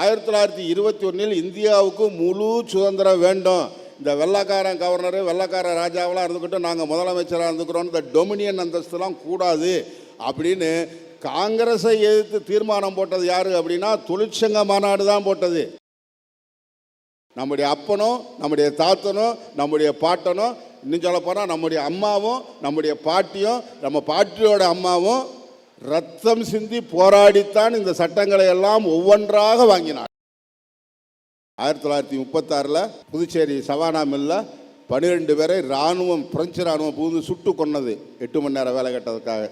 1921 இந்தியாவுக்கு முழு சுதந்திரம் வேண்டும், இந்த வெள்ளக்காரன் கவர்னரு வெள்ளக்கார ராஜாவெல்லாம் இருந்துக்கிட்டு நாங்கள் முதலமைச்சராக இருந்துக்கிறோம், இந்த டொமினியன் அந்தஸ்துலாம் கூடாது அப்படின்னு காங்கிரஸை எதிர்த்து தீர்மானம் போட்டது யாரு அப்படின்னா தொழிற்சங்க மாநாடு தான் போட்டது. நம்முடைய அப்பனும் நம்முடைய தாத்தனும் நம்முடைய பாட்டனும் இன்னும் சொல்ல போனால் நம்முடைய அம்மாவும் நம்முடைய பாட்டியும் நம்ம பாட்டியோட அம்மாவும் ரத்தம் சிந்தி போராடித்தான் இந்த சட்டங்களை எல்லாம் ஒவ்வொன்றாக வாங்கினார். 1936 புதுச்சேரி சவானா மில்ல 12 பேரை இராணுவம் பிரெஞ்சு இராணுவம் புகுந்து சுட்டு கொன்னது 8 மணி நேரம் வேலை கட்டதுக்காக.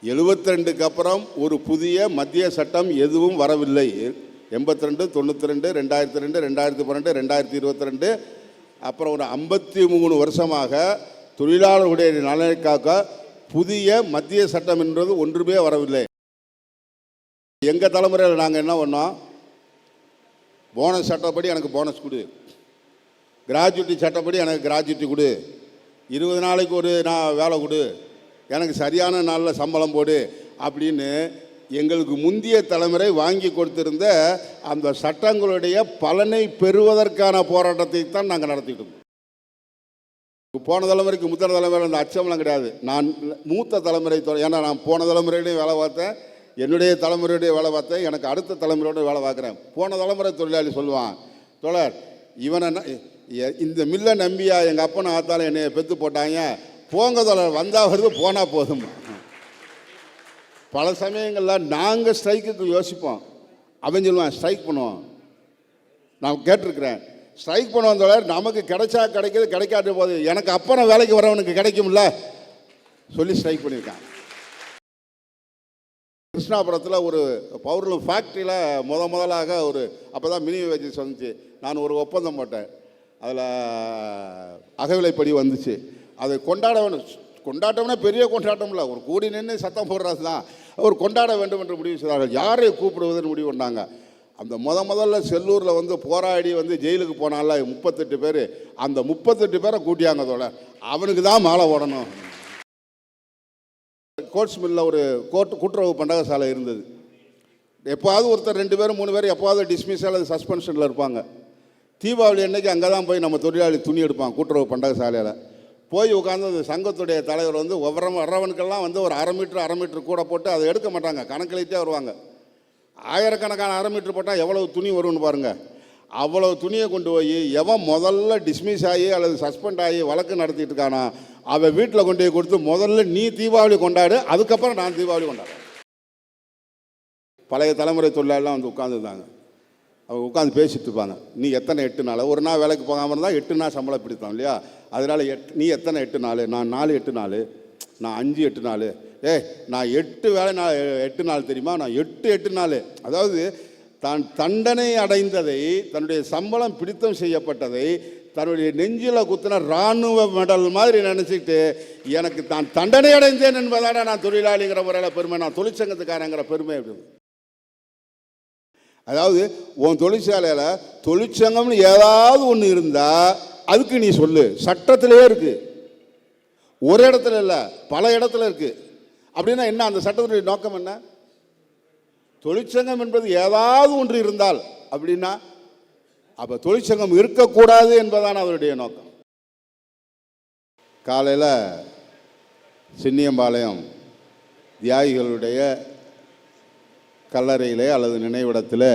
72க்கு அப்புறம் ஒரு புதிய மத்திய சட்டம் எதுவும் வரவில்லை. 82, 92, 2002, 2012, 2022 அப்புறம் ஒரு 53 வருஷமாக தொழிலாளர்களுடைய நலனுக்காக புதிய மத்திய சட்டம் என்பது ஒன்றுமே வரவில்லை. எங்கள் தலைமுறையில் நாங்கள் என்ன பண்ணோம், போனஸ் சட்டப்படி எனக்கு போனஸ் கொடு, கிராஜுவிட்டி சட்டப்படி எனக்கு கிராஜுவிட்டி கொடு, 20 நாளைக்கு ஒரு நான் வேலை கொடு, எனக்கு சரியான நாளில் சம்பளம் போடு அப்படின்னு எங்களுக்கு முந்தைய தலைமுறை வாங்கி கொடுத்திருந்த அந்த சட்டங்களுடைய பலனை பெறுவதற்கான போராட்டத்தை தான் நாங்கள் நடத்திட்டு இருக்கோம். போன தலைமுறைக்கு முத்திர தலைமுறை அந்த அச்சம்லாம் கிடையாது. நான் மூத்த தலைமுறை, ஏன்னா நான் போன தலைமுறையிலையும் வேலை பார்த்தேன், என்னுடைய தலைமுறையுடைய வேலை பார்த்தேன், எனக்கு அடுத்த தலைமுறையோட வேலை பார்க்குறேன். போன தலைமுறை தொழிலாளி சொல்லுவான், தோழர் இவனை இந்த மில்லை நம்பியா எங்கள் அப்பனை ஆத்தாலும் என்னை பெற்று போட்டாங்க, போங்க தோழர் வந்தால் வருது போனால் போதும். பல சமயங்களில் நாங்கள் ஸ்ட்ரைக்குக்கு யோசிப்போம், அவன் சொல்லுவான் ஸ்ட்ரைக் பண்ணுவோம். நான் கேட்டிருக்கிறேன், ஸ்ட்ரைக் பண்ணுவோம் தோழர், நமக்கு கிடைச்சா கிடைக்கிது, கிடைக்காத போது எனக்கு அப்புறம் வேலைக்கு வரவனுக்கு கிடைக்கும்ல சொல்லி ஸ்ட்ரைக் பண்ணியிருக்கான். கிருஷ்ணாபுரத்தில் ஒரு பவுர்லூம் ஃபேக்ட்ரியில் முதலாக ஒரு அப்போ தான் மினி வேஜஸ் வந்துச்சு. நான் ஒரு ஒப்பந்தம் போட்டேன், அதில் அகவிலைப்படி வந்துச்சு. அதை கொண்டாட வேணும், கொண்டாட்டம்னா பெரிய கொண்டாட்டம் இல்லை, ஒரு கூடி நின்று சத்தம் போடுறது தான். அவர் கொண்டாட வேண்டும் என்று முடிவு செய்தார்கள். யாரை கூப்பிடுவதுன்னு முடிவு பண்ணாங்க. அந்த முதல்ல செல்லூரில் வந்து போராடி வந்து ஜெயிலுக்கு போனால 38 பேர், அந்த 38 பேரை கூட்டியாங்க தோட, அவனுக்கு தான் மாலை ஓடணும். கோட்ஸ் மில்லில் ஒரு கூட்டுறவு பண்டக சாலை இருந்தது. எப்போவாவது ஒருத்தர் 2 பேரும் 3 பேர் எப்போவாவது டிஸ்மிஸ் அல்லது சஸ்பென்ஷனில் இருப்பாங்க. தீபாவளி அன்னைக்கு அங்கே தான் போய் நம்ம தொழிலாளி துணி எடுப்பான் கூட்டுறவு பண்டக சாலையில். போய் உட்காந்து அந்த சங்கத்துடைய தலைவர் வந்து வர்றவனுக்கெல்லாம் வந்து ஒரு 1/2 மீட்டர் கூட போட்டு அதை எடுக்க மாட்டாங்க, கணக்கிலிட்டே வருவாங்க. ஆயிரக்கணக்கான 1/2 மீட்டர் போட்டால் எவ்வளவு துணி வரும்னு பாருங்கள். அவ்வளவு துணியை கொண்டு போய் எவன் முதல்ல டிஸ்மிஸ் ஆகி அல்லது சஸ்பெண்ட் ஆகி வழக்கு நடத்திட்டு இருக்கானா அவன் வீட்டில் கொண்டு போய் கொடுத்து, முதல்ல நீ தீபாவளி கொண்டாடு, அதுக்கப்புறம் நான் தீபாவளி கொண்டாடுறேன். பழைய தலைமுறை தொழிலாளர்லாம் வந்து உட்காந்துருந்தாங்க. அவங்க உட்காந்து பேசிட்டு இருப்பாங்க, நீ எத்தனை 8 நாள், ஒரு நாள் வேலைக்கு போகாமல் இருந்தால் 8 நாள் சம்பளம் பிடித்தான் இல்லையா, அதனால் நீ எத்தனை 8 நாள், நான் 4 8 நாள், நான் 5 8 நாள், நான் 8 வேலை 8 நாள் தெரியுமா, நான் 8 நாள். அதாவது தான் தண்டனை அடைந்ததை, தன்னுடைய சம்பளம் பிடித்தம் செய்யப்பட்டதை தன்னுடைய நெஞ்சில் குத்தின இராணுவ மெடல் மாதிரி நினச்சிக்கிட்டு எனக்கு தான் தண்டனை அடைந்தேன் என்பதான நான் தொழிலாளிங்கிற முறையில் பெருமை, நான் தொழிற்சங்கத்துக்காரங்கிற பெருமை. அதாவது உன் தொழிற்சாலையில் தொழிற்சங்கம்னு ஏதாவது ஒன்று இருந்தால் அதுக்கு நீ சொல்லு, சட்டத்திலே இருக்கு, ஒரு இடத்துல இல்லை பல இடத்துல இருக்கு. அப்படின்னா என்ன, அந்த சட்டத்தினுடைய நோக்கம் என்ன? தொழிற்சங்கம் என்பது ஏதாவது ஒன்று இருந்தால் அப்படின்னா அப்போ தொழிற்சங்கம் இருக்கக்கூடாது என்பதான அவருடைய நோக்கம். காலையில் சின்னியம்பாளையம் தியாகிகளுடைய கல்லறையிலே அல்லது நினைவிடத்தில்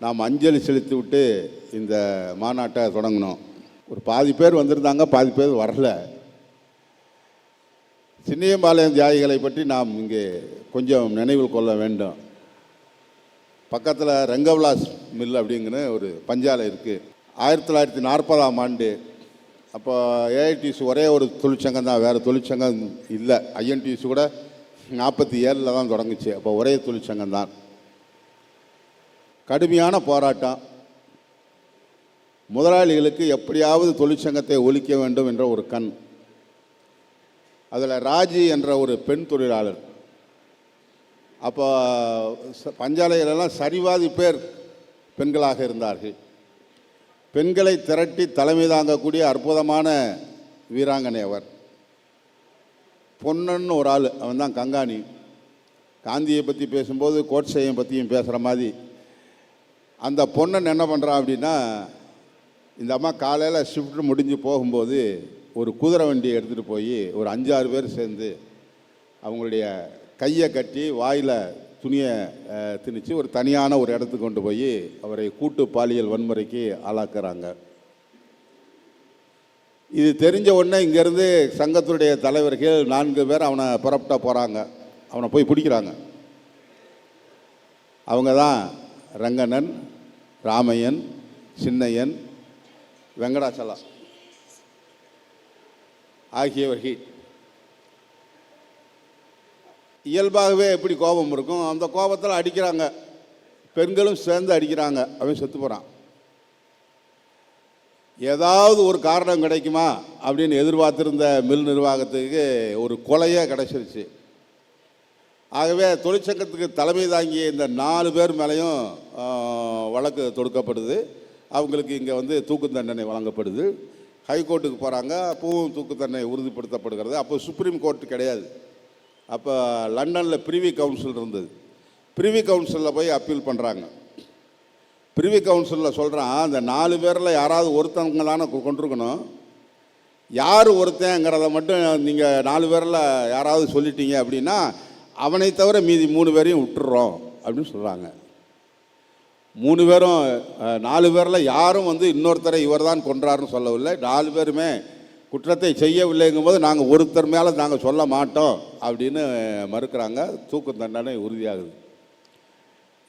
நாம் அஞ்சலி செலுத்தி விட்டு இந்த மாநாட்டை தொடங்கினோம். ஒரு பாதி பேர் வந்திருந்தாங்க, பாதி பேர் வரல. சின்னியம்பாளையம் தியாகிகளை பற்றி நாம் இங்கே கொஞ்சம் நினைவில் கொள்ள வேண்டும். பக்கத்தில் ரெங்கவிலாஸ் மில் அப்படிங்கிற ஒரு பஞ்சாலை இருக்குது. 1940ஆம் ஆண்டு அப்போ ஏஐடிசி ஒரே ஒரு தொழிற்சங்கம் தான், வேறு தொழிற்சங்கம் இல்லை. ஐஎன்டிசி கூட 47 தான் தொடங்குச்சு. அப்போ ஒரே தொழிற்சங்கம் தான். கடுமையான போராட்டம். முதலாளிகளுக்கு எப்படியாவது தொழிற்சங்கத்தை ஒழிக்க வேண்டும் என்ற ஒரு கண். அதில் ராஜி என்ற ஒரு பெண் தொழிலாளர், அப்போ பஞ்சாலைகளெல்லாம் சரிவாதி பேர் பெண்களாக இருந்தார்கள். பெண்களை திரட்டி தலைமை தாங்கக்கூடிய அற்புதமான வீராங்கனை அவர். பொன்னன்னு ஒரு ஆள், அவன் தான் கங்காணி. காந்தியை பற்றி பேசும்போது கோட்சேயை பற்றியும் பேசுகிற மாதிரி அந்த பொண்ணன் என்ன பண்ணுறான் அப்படின்னா, இந்த அம்மா காலையில் ஷிஃப்ட் முடிஞ்சு போகும்போது ஒரு குதிரை வண்டியை எடுத்துகிட்டு போய் ஒரு 5-6 பேர் சேர்ந்து அவங்களுடைய கையை கட்டி வாயில் துணியை திணிச்சு ஒரு தனியான ஒரு இடத்துக்கு கொண்டு போய் அவரை கூட்டு பாலியல் வன்முறைக்கு ஆளாக்குறாங்க. இது தெரிஞ்ச உடனே இங்கேருந்து சங்கத்தினுடைய தலைவர்கள் 4 பேர் அவனை புறப்பட்ட போகிறாங்க. அவனை போய் பிடிக்கிறாங்க. அவங்க தான் ரங்கண்ணன், ராமையன், சின்னையன், வெங்கடாச்சலா ஆகியவர்கள். இயல்பாகவே எப்படி கோபம் இருக்கும், அந்த கோபத்தில் அடிக்கிறாங்க. பெண்களும் சேர்ந்து அடிக்கிறாங்க. அவன் செத்து போகிறான். ஏதாவது ஒரு காரணம் கிடைக்குமா அப்படின்னு எதிர்பார்த்திருந்த மில் நிர்வாகத்துக்கு ஒரு கொலையே கிடைச்சிருச்சு. ஆகவே தொழிற்சங்கத்துக்கு தலைமை தாங்கிய இந்த 4 பேர் மேலேயும் வழக்கு தொடுக்கப்படுது. அவங்களுக்கு இங்கே தூக்கு தண்டனை வழங்கப்படுது. ஹைகோர்ட்டுக்கு போகிறாங்க. அப்பவும் தூக்கு தண்டனை உறுதிப்படுத்தப்படுகிறது. அப்போ சுப்ரீம் கோர்ட்டு கிடையாது. அப்போ லண்டனில் பிரிவி கவுன்சில் இருந்தது. பிரிவி கவுன்சிலில் போய் அப்பீல் பண்ணுறாங்க. பிரிவி கவுன்சிலில் சொல்கிறான், அந்த 4 பேரில் யாராவது ஒருத்தவங்க தானே கொண்டிருக்கணும், யார் ஒருத்தங்கிறத மட்டும் நீங்கள் 4 பேரில் யாராவது சொல்லிட்டீங்க அப்படின்னா அவனை தவிர மீதி 3 பேரையும் விட்டுடுறோம் அப்படின்னு சொல்கிறாங்க. 3 பேரும் 4 பேரில் யாரும் இன்னொருத்தரை இவர் தான் கொன்றாருன்னு சொல்லவில்லை. 4 பேருமே குற்றத்தை செய்யவில்லைங்கும் போது நாங்கள் ஒருத்தர் மேலே நாங்கள் சொல்ல மாட்டோம் அப்படின்னு மறுக்கிறாங்க. தூக்கு தண்டனை உறுதியாகுது.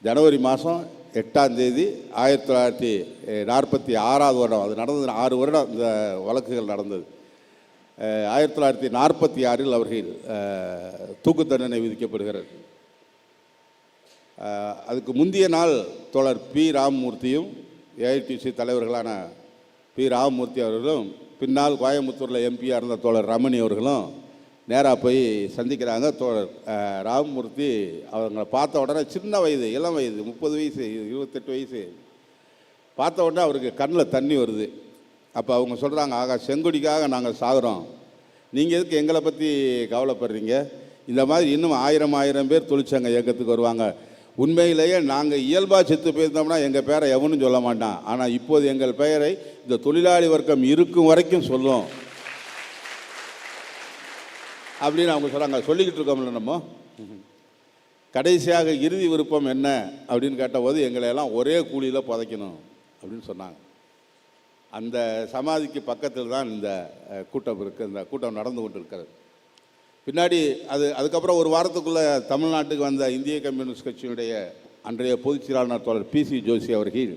ஜனவரி மாதம் 8ஆம் தேதி 1946 வருடம், அது நடந்தது 6 வருடம் இந்த வழக்குகள் நடந்தது. 1946 அவர்கள் தூக்கு தண்டனை விதிக்கப்படுகிறார். அதுக்கு முந்தைய நாள் தோழர் பி ராமமூர்த்தியும் ஏஐடிசி தலைவர்களான பி ராமமூர்த்தி அவர்களும் பின்னால் கோயம்புத்தூரில் எம்பியாக இருந்த தோழர் ரமணி அவர்களும் நேராக போய் சந்திக்கிறாங்க. தோழர் ராமமூர்த்தி அவங்களை பார்த்த உடனே சின்ன வயது, இளம் வயது, 30 வயசு 28 வயசு, பார்த்த உடனே அவருக்கு கண்ணில் தண்ணி வருது. அப்போ அவங்க சொல்கிறாங்க, ஆகா செங்கொடிக்காக நாங்கள் சாகுறோம், நீங்கள் எதுக்கு எங்களை பற்றி கவலைப்படுறீங்க? இந்த மாதிரி இன்னும் 1000 பேர் தொழிற்சங்க இயக்கத்துக்கு வருவாங்க. உண்மையிலேயே நாங்கள் இயல்பாக செத்து போயிருந்தோம்னா எங்கள் பேரை எவனும் சொல்ல மாட்டான். ஆனால் இப்போது எங்கள் பெயரை இந்த தொழிலாளி வர்க்கம் இருக்கும் வரைக்கும் சொல்லும் அப்படின்னு அவங்க சொல்கிறாங்க. சொல்லிக்கிட்டு இருக்கோம்ல நம்ம. கடைசியாக இறுதி விருப்பம் என்ன அப்படின்னு கேட்டபோது எங்களையெல்லாம் ஒரே கூலியில் புதைக்கணும் அப்படின்னு சொன்னாங்க. அந்த சமாதிக்கு பக்கத்தில் தான் இந்த கூட்டம் இருக்குது. இந்த கூட்டம் நடந்து கொண்டு இருக்கிறது. பின்னாடி அதுக்கப்புறம் ஒரு வாரத்துக்குள்ளே தமிழ்நாட்டுக்கு வந்த இந்திய கம்யூனிஸ்ட் கட்சியினுடைய அன்றைய பொதுச் செயலாளர் தோழர் பிசி ஜோஷி அவர்கள்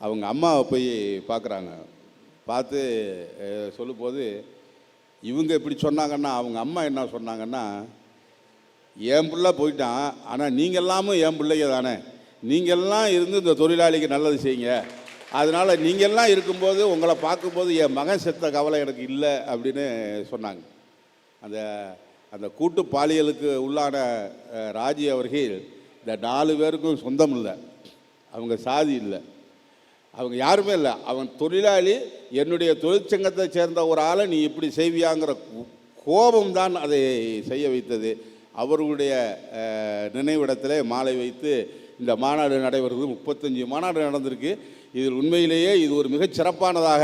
அவங்க அம்மாவை போய் பார்க்குறாங்க. பார்த்து சொல்லும்போது இவங்க இப்படி சொன்னாங்கன்னா, அவங்க அம்மா என்ன சொன்னாங்கன்னா, என் பிள்ளை போயிட்டான், ஆனால் நீங்கள் எல்லாமும் என் பிள்ளைங்க தானே, நீங்கள்லாம் இருந்து இந்த தொழிலாளிக்கு நல்லது செய்யுங்க, அதனால் நீங்கள்லாம் இருக்கும்போது உங்களை பார்க்கும்போது என் மகன் செத்த கவலை எனக்கு இல்லை அப்படின்னு சொன்னாங்க. அந்த கூட்டு பாலியலுக்கு உள்ளான ராஜி அவர்கள் இந்த 4 பேருக்கும் சொந்தம் இல்லை, அவங்க சாதி இல்லை, அவங்க யாருமே இல்லை. அவன் தொழிலாளி, என்னுடைய தொழிற்சங்கத்தை சேர்ந்த ஒரு ஆளை நீ இப்படி செய்வியாங்கிற கோபம்தான் அதை செய்ய வைத்தது. அவர்களுடைய நினைவிடத்தில் மாலை வைத்து இந்த மாநாடு நடைபெறுவது. 35 மாநாடு நடந்திருக்கு. இதில் உண்மையிலேயே இது ஒரு மிகச் சிறப்பானதாக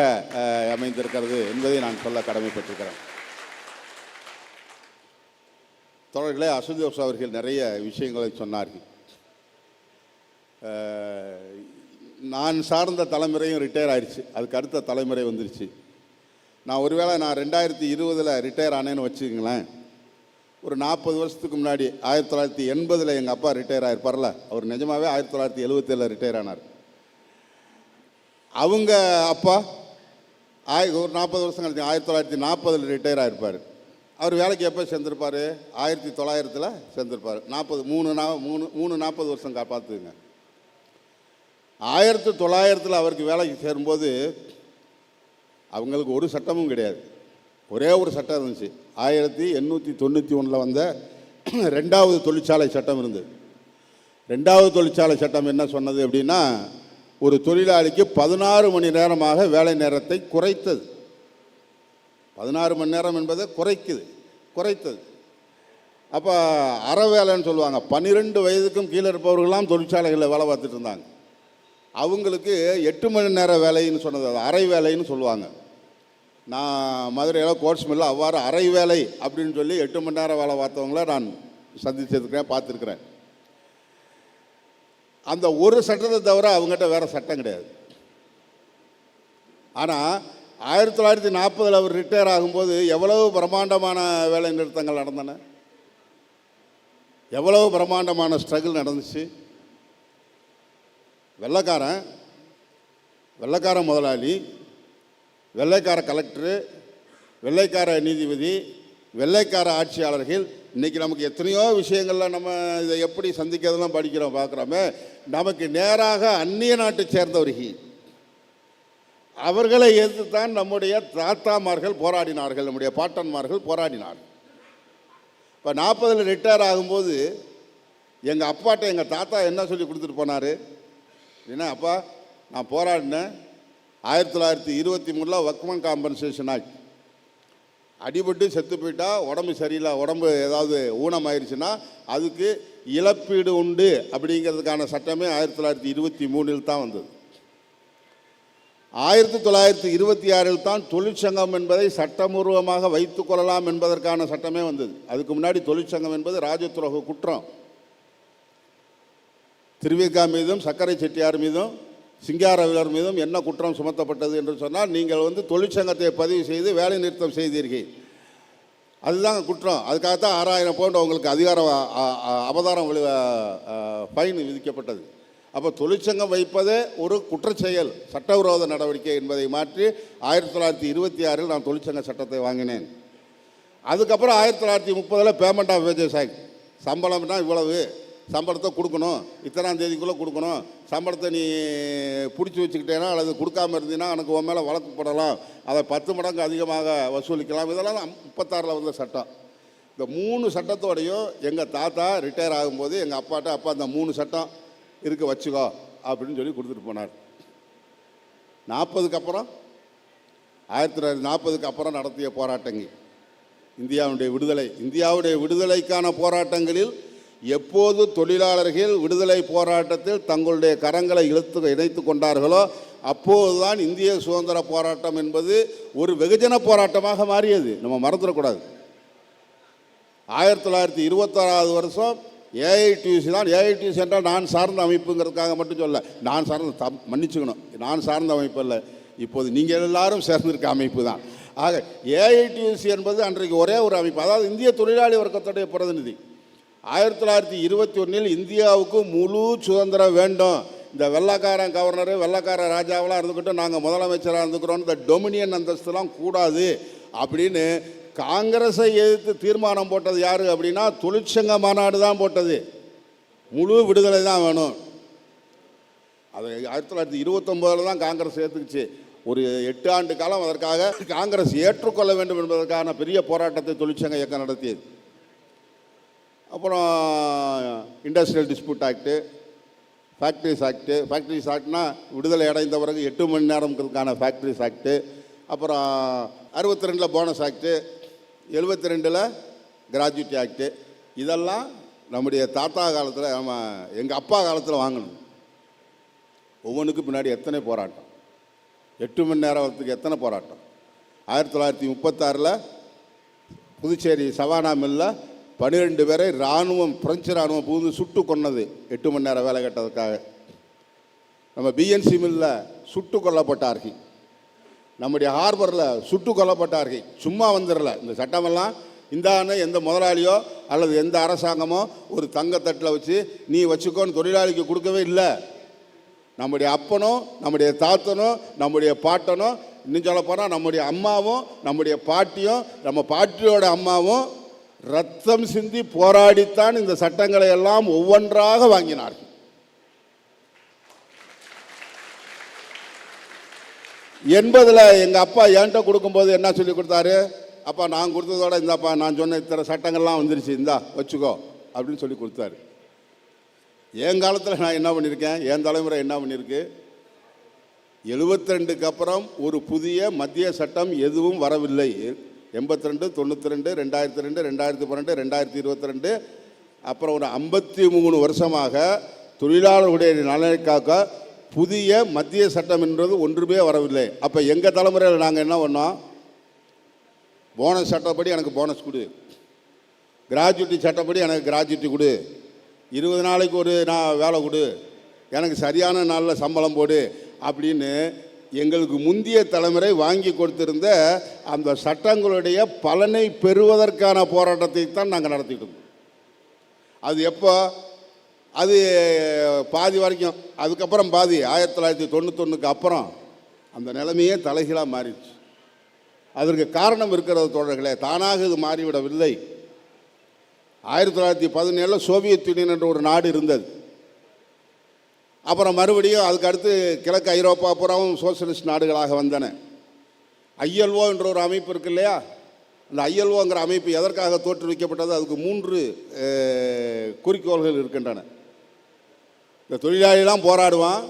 அமைந்திருக்கிறது என்பதை நான் சொல்ல கடமைப்பட்டிருக்கிறேன். தோழர்களே, அசுதோஷ் அவர்கள் நிறைய விஷயங்களை சொன்னார்கள். நான் சார்ந்த தலைமுறையும் ரிட்டையர் ஆயிடுச்சு, அதுக்கு அடுத்த தலைமுறை வந்துருச்சு. நான் 2020 ரிட்டையர் ஆனேன்னு வச்சுக்கங்களேன். ஒரு 40 வருஷத்துக்கு முன்னாடி 1980 எங்கள் அப்பா ரிட்டையர் ஆகிருப்பார்ல, அவர் நிஜமாகவே 1977 ரிட்டையர் ஆனார். அவங்க அப்பா ஒரு 40 வருஷம் கழிச்சு 1940 ரிட்டையர் ஆகிருப்பார். அவர் வேலைக்கு எப்போ சேர்ந்துருப்பார்? 1900 சேர்ந்துருப்பார். 40 வருஷம் பார்த்துக்குங்க. 1900 அவருக்கு வேலைக்கு சேரும்போது அவங்களுக்கு ஒரு சட்டமும் கிடையாது, ஒரே ஒரு சட்டம் இருந்துச்சு. 1891 வந்த 2வது தொழிற்சாலை சட்டம் இருந்தது. 2வது தொழிற்சாலை சட்டம் என்ன சொன்னது அப்படின்னா, ஒரு தொழிலாளிக்கு 16 மணி நேரமாக வேலை நேரத்தை குறைத்தது. 16 மணி நேரம் என்பதை குறைத்தது. அப்போ அரை வேலைன்னு சொல்லுவாங்க. 12 வயதுக்கும் கீழே இருப்பவர்கள்லாம் தொழிற்சாலைகளில் வேலை பார்த்துட்டு இருந்தாங்க. அவங்களுக்கு 8 மணி நேர வேலைன்னு சொன்னது அது அரை வேலைன்னு சொல்லுவாங்க. நான் மதுரையில் கோட்ஸ் மில்லில் அவ்வாறு அரை வேலை அப்படின்னு சொல்லி 8 மணி நேரம் வேலை பார்த்தவங்கள நான் சந்திச்சிருக்கிறேன், பார்த்துருக்குறேன். அந்த ஒரு சட்டத்தை தவிர அவங்ககிட்ட வேறு சட்டம் கிடையாது. ஆனால் 1940 அவர் ரிட்டையர் ஆகும்போது எவ்வளவு பிரம்மாண்டமான வேலை நிறுத்தங்கள் நடந்தன, எவ்வளவு பிரம்மாண்டமான ஸ்ட்ரகிள் நடந்துச்சு. வெள்ளைக்கார முதலாளி, வெள்ளைக்கார கலெக்டரு, வெள்ளைக்கார நீதிபதி, வெள்ளைக்கார ஆட்சியாளர்கள். இன்றைக்கி நமக்கு எத்தனையோ விஷயங்களில் நம்ம இதை எப்படி சந்திக்கிறதெல்லாம் படிக்கிறோம், பார்க்குறோமே. நமக்கு நேராக அந்நிய நாட்டை சேர்ந்தவர்கள், அவர்களை எதிர்த்து தான் நம்முடைய தாத்தாமார்கள் போராடினார்கள், நம்முடைய பாட்டன்மார்கள் போராடினார்கள். இப்போ 40 ரிட்டையர் ஆகும்போது எங்கள் அப்பாட்ட எங்கள் தாத்தா என்ன சொல்லி கொடுத்துட்டு போனார் அப்படின்னா, அப்பா நான் போராடினேன் 1923 ஒர்க்மன் காம்பன்சேஷன் ஆக்ட். அடிபட்டு செத்து போயிட்டா, உடம்பு சரியில்லை, உடம்பு ஏதாவது ஊனமாயிருச்சுன்னா அதுக்கு இழப்பீடு உண்டு அப்படிங்கிறதுக்கான சட்டமே 1923 தான் வந்தது. 1926 தான் தொழிற்சங்கம் என்பதை சட்டபூர்வமாக வைத்துக் கொள்ளலாம் என்பதற்கான சட்டமே வந்தது. அதுக்கு முன்னாடி தொழிற்சங்கம் என்பது ராஜதுரோக குற்றம். திருவிகா மீதும் சக்கரை செட்டியார் மீதும் சிங்காரவிலர் மீதும் என்ன குற்றம் சுமத்தப்பட்டது என்று சொன்னால், நீங்கள் தொழிற்சங்கத்தை பதிவு செய்து வேலை நிறுத்தம் செய்தீர்கள், அதுதாங்க குற்றம். அதுக்காகத்தான் 6000 பவுண்ட் உங்களுக்கு அபதாரம் ஃபைன் விதிக்கப்பட்டது. அப்போ தொழிற்சங்கம் வைப்பதே ஒரு குற்றச்செயல், சட்டவிரோத நடவடிக்கை என்பதை மாற்றி 1926 நான் தொழிற்சங்க சட்டத்தை வாங்கினேன். அதுக்கப்புறம் 1930 பேமெண்ட் ஆஃப் வேஜஸ் ஆக்ட். சம்பளம்னா இவ்வளவு, சம்பளத்தை கொடுக்கணும், இத்தனாம் தேதிக்குள்ளே கொடுக்கணும், சம்பளத்தை நீ பிடிச்சி வச்சுக்கிட்டேன்னா அல்லது கொடுக்காமல் இருந்தீங்கன்னா எனக்கு உன் மேலே வழக்கு போடலாம், அதை 10 மடங்கு அதிகமாக வசூலிக்கலாம். இதெல்லாம் 36 வந்த சட்டம். இந்த 3 சட்டத்தோடையும் எங்கள் தாத்தா ரிட்டையர் ஆகும்போது எங்கள் அப்பாட்ட, அப்பா அந்த 3 சட்டம் இருக்க வச்சுக்கோ அப்படின்னு சொல்லி கொடுத்துட்டு போனார். 40க்கு அப்புறம் 1940க்கு அப்புறம் நடத்திய போராட்டங்கள், இந்தியாவுடைய விடுதலைக்கான போராட்டங்களில் எப்போது தொழிலாளர்கள் விடுதலை போராட்டத்தில் தங்களுடைய கரங்களை இணைத்து கொண்டார்களோ அப்போதுதான் இந்திய சுதந்திர போராட்டம் என்பது ஒரு வெகுஜன போராட்டமாக மாறியது. நம்ம மறந்துடக்கூடாது. 1926 வருஷம் ஏஐடியூசி தான். ஏஐடியூசி என்றால் நான் சார்ந்த அமைப்புங்கிறதுக்காக மட்டும் சொல்ல, நான் சார்ந்த மன்னிச்சுக்கணும், நான் சார்ந்த அமைப்பு அல்ல, இப்போது நீங்கள் எல்லாரும் சேர்ந்திருக்க அமைப்பு தான். ஆக ஏஐடியூசி என்பது அன்றைக்கு ஒரே ஒரு அமைப்பு, அதாவது இந்திய தொழிலாளி வர்க்கத்துடைய பிரதிநிதி. 1921 இந்தியாவுக்கு முழு சுதந்திரம் வேண்டும், இந்த வெள்ளைக்காரன் கவர்னரு வெள்ளைக்கார ராஜாவெல்லாம் இருந்துக்கிட்டு நாங்கள் முதலமைச்சராக இருந்துக்கிறோம், இந்த டொமினியன் அந்தஸ்துலாம் கூடாது அப்படின்னு காங்கிரஸை எதிர்த்து தீர்மானம் போட்டது யார் அப்படின்னா தொழிற்சங்க மாநாடு தான் போட்டது. முழு விடுதலை தான் வேணும். அது 1929 தான் காங்கிரஸ் ஏற்றுக்குச்சு. ஒரு 8 ஆண்டு காலம் அதற்காக காங்கிரஸ் ஏற்றுக்கொள்ள வேண்டும் என்பதற்கான பெரிய போராட்டத்தை தொழிற்சங்க இயக்கம் நடத்தியது. அப்புறம் industrial dispute act, factories act. Factories ஆக்ட்னா விடுதலை அடைந்த பிறகு 8 மணி நேரங்களுக்கான ஃபேக்ட்ரிஸ் ஆக்டு. அப்புறம் 62 போனஸ் ஆக்டு, 72 கிராஜுவிட்டி ஆக்டு. இதெல்லாம் நம்முடைய தாத்தா காலத்தில், நம்ம எங்கள் அப்பா காலத்தில் வாங்கணும். ஒவ்வொன்றுக்கு பின்னாடி எத்தனை போராட்டம், 8 மணி நேரத்துக்கு எத்தனை போராட்டம். 1936 புதுச்சேரி சவானா மில்ல 12 பேரை இராணுவம், பிரெஞ்சு இராணுவம் புகுந்து சுட்டு கொன்னது 8 மணி நேரம் வேலை கட்டதுக்காக. நம்ம பிஎன்சி மில்ல சுட்டு கொல்லப்பட்டார்கள். நம்முடைய ஹார்பரில் சுட்டு கொல்லப்பட்டார்கள். சும்மா வந்துடல. இந்த சட்டமெல்லாம் இந்த எந்த முதலாளியோ அல்லது எந்த அரசாங்கமோ ஒரு தங்கத்தட்டில் வச்சு நீ வச்சுக்கோன்னு தொழிலாளிக்கு கொடுக்கவே இல்லை. நம்முடைய அப்பனும் நம்முடைய தாத்தனும் நம்முடைய பாட்டனும், இன்னும் சொல்ல போனால் நம்முடைய அம்மாவும் நம்முடைய பாட்டியும் நம்ம பாட்டியோட அம்மாவும் ரத்தம் சிந்தி போராடித்தான் இந்த சட்டங்களை எல்லாம் ஒவ்வொன்றாக வாங்கினார்கள். எண்பதில் எங்கள் அப்பா என்கிட்ட கொடுக்கும்போது என்ன சொல்லி கொடுத்தாரு, அப்பா நான் கொடுத்ததோட இந்தாப்பா நான் சொன்ன இத்தனை சட்டங்கள்லாம் வந்துருச்சு, இந்தா வச்சுக்கோ அப்படின்னு சொல்லி கொடுத்தாரு. என் காலத்தில் நான் என்ன பண்ணியிருக்கேன், என் தலைமுறை என்ன பண்ணியிருக்கு, 72க்கு அப்புறம் ஒரு புதிய மத்திய சட்டம் எதுவும் வரவில்லை. 82, 92, 2002, 2012, 2022, அப்புறம் ஒரு 53 வருஷமாக தொழிலாளர்களுடைய நலனை காக்க புதிய மத்திய சட்டம் என்றது ஒன்றுமே வரவில்லை. அப்போ எங்கள் தலைமுறையில் நாங்கள் என்ன பண்ணோம்? போனஸ் சட்டப்படி எனக்கு போனஸ் கொடு, கிராஜுவிட்டி சட்டப்படி எனக்கு கிராஜுவிட்டி கொடு, 20 நாளைக்கு ஒரு நான் வேலை கொடு, எனக்கு சரியான நாளில் சம்பளம் போடு அப்படின்னு எங்களுக்கு முந்தைய தலைமுறை வாங்கி கொடுத்திருந்த அந்த சட்டங்களுடைய பலனை பெறுவதற்கான போராட்டத்தை தான் நாங்கள் நடத்திட்டு இருந்தோம். அது எப்போ? அது பாதி வரைக்கும், அதுக்கப்புறம் பாதி 1991க்கு அப்புறம் அந்த நிலைமையே தலைகீழாக மாறிடுச்சு. அதற்கு காரணம் இருக்கிறது தோழர்களே, தானாக இது மாறிவிடவில்லை. 1917 சோவியத் யூனியன் என்ற ஒரு நாடு இருந்தது. அப்புறம் மறுபடியும் அதுக்கு அடுத்து கிழக்கு ஐரோப்பா பூராவும் சோசியலிஸ்ட் நாடுகளாக வந்தன. ஐஎல்ஓ என்ற ஒரு அமைப்பு இருக்கு இல்லையா? அந்த ஐஎல்ஓங்கிற அமைப்பு எதற்காக தோற்றுவிக்கப்பட்டது? அதுக்கு 3 குறிக்கோள்கள் இருக்கின்றன. இந்த தொழிலாளிலாம் போராடுவான்,